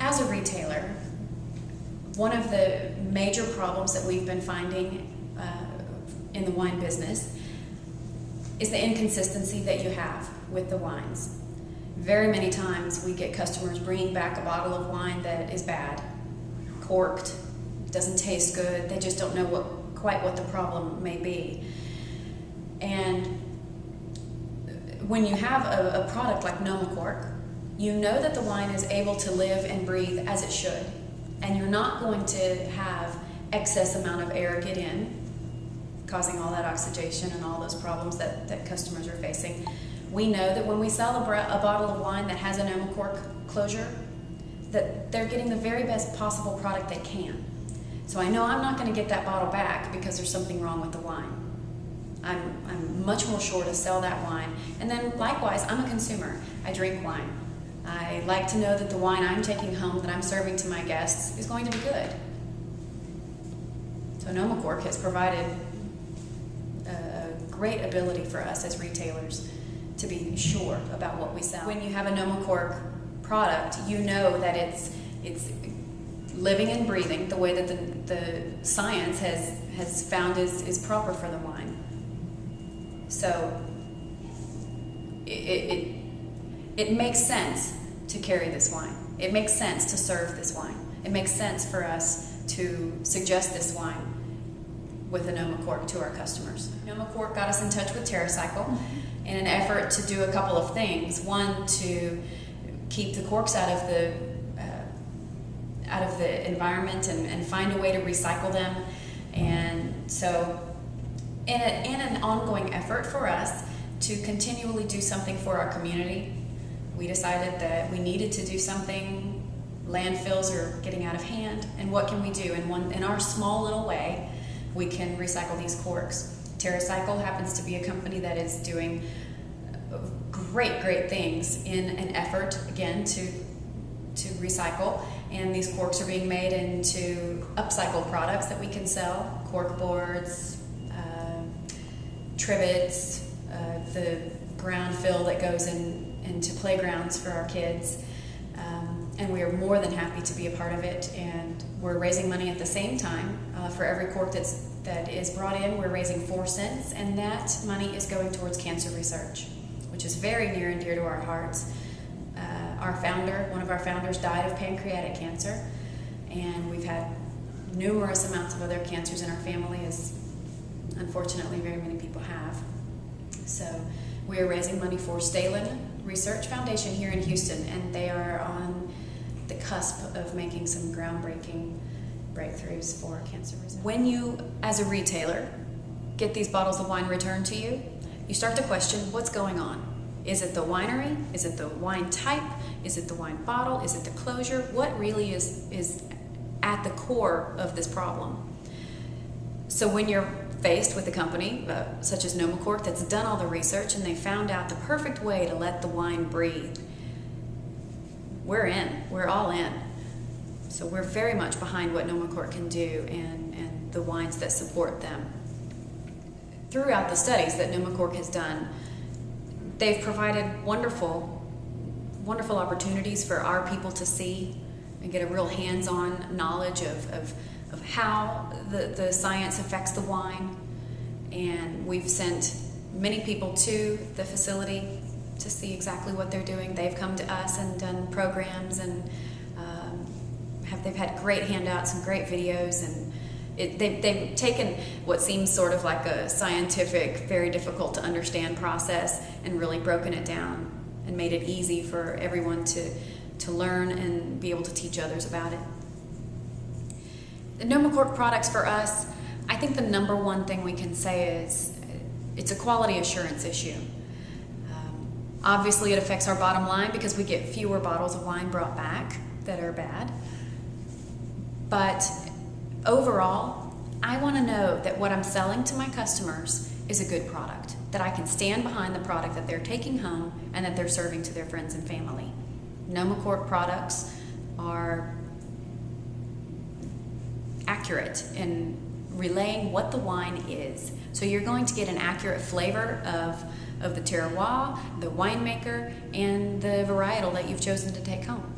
As a retailer, one of the major problems that we've been finding in the wine business is the inconsistency that you have with the wines. Very many times we get customers bringing back a bottle of wine that is bad, corked, doesn't taste good, they just don't know quite what the problem may be. And when you have a product like Nomacorc, you know that the wine is able to live and breathe as it should, and you're not going to have excess amount of air get in, causing all that oxidation and all those problems that customers are facing. We know that when we sell a bottle of wine that has a Nomacorc closure, that they're getting the very best possible product they can. So I know I'm not going to get that bottle back because there's something wrong with the wine. I'm much more sure to sell that wine. And then likewise, I'm a consumer. I drink wine. I like to know that the wine I'm taking home, that I'm serving to my guests, is going to be good. So Nomacorc has provided a great ability for us as retailers to be sure about what we sell. When you have a Nomacorc product, you know that it's living and breathing the way that the science has found is proper for the wine. So it makes sense to carry this wine. It makes sense to serve this wine. It makes sense for us to suggest this wine with a Nomacorc to our customers. Nomacorc got us in touch with Terracycle in an effort to do a couple of things. One, to keep the corks out of the environment and find a way to recycle them. And so in an ongoing effort for us to continually do something for our community, we decided that we needed to do something. Landfills are getting out of hand, and what can we do? In our small little way, we can recycle these corks. Terracycle happens to be a company that is doing great things in an effort, again, to recycle, and these corks are being made into upcycled products that we can sell: cork boards, trivets, the ground fill that goes into playgrounds for our kids, and we are more than happy to be a part of it. And we're raising money at the same time. For every cork that is brought in, we're raising 4 cents, and that money is going towards cancer research, which is very near and dear to our hearts. One of our founders died of pancreatic cancer, and we've had numerous amounts of other cancers in our family, as unfortunately very many people have. So we are raising money for Stalen Research Foundation here in Houston, and they are on the cusp of making some groundbreaking breakthroughs for cancer research. When you, as a retailer, get these bottles of wine returned to you, you start to question what's going on. Is it the winery? Is it the wine type? Is it the wine bottle? Is it the closure? What really is at the core of this problem? So when you're faced with a company such as Nomacorc that's done all the research and they found out the perfect way to let the wine breathe, we're in. We're all in. So we're very much behind what Nomacorc can do and the wines that support them. Throughout the studies that Nomacorc has done, they've provided wonderful opportunities for our people to see and get a real hands-on knowledge of how the science affects the wine. And we've sent many people to the facility to see exactly what they're doing. They've come to us and done programs, and they've had great handouts and great videos, and they've taken what seems sort of like a scientific, very difficult to understand process and really broken it down and made it easy for everyone to learn and be able to teach others about it. The Nomacorc products for us, I think the number one thing we can say is it's a quality assurance issue. Obviously it affects our bottom line because we get fewer bottles of wine brought back that are bad. But overall, I want to know that what I'm selling to my customers is a good product, that I can stand behind the product that they're taking home and that they're serving to their friends and family. Nomacorc products are accurate in relaying what the wine is. So you're going to get an accurate flavor of the terroir, the winemaker, and the varietal that you've chosen to take home.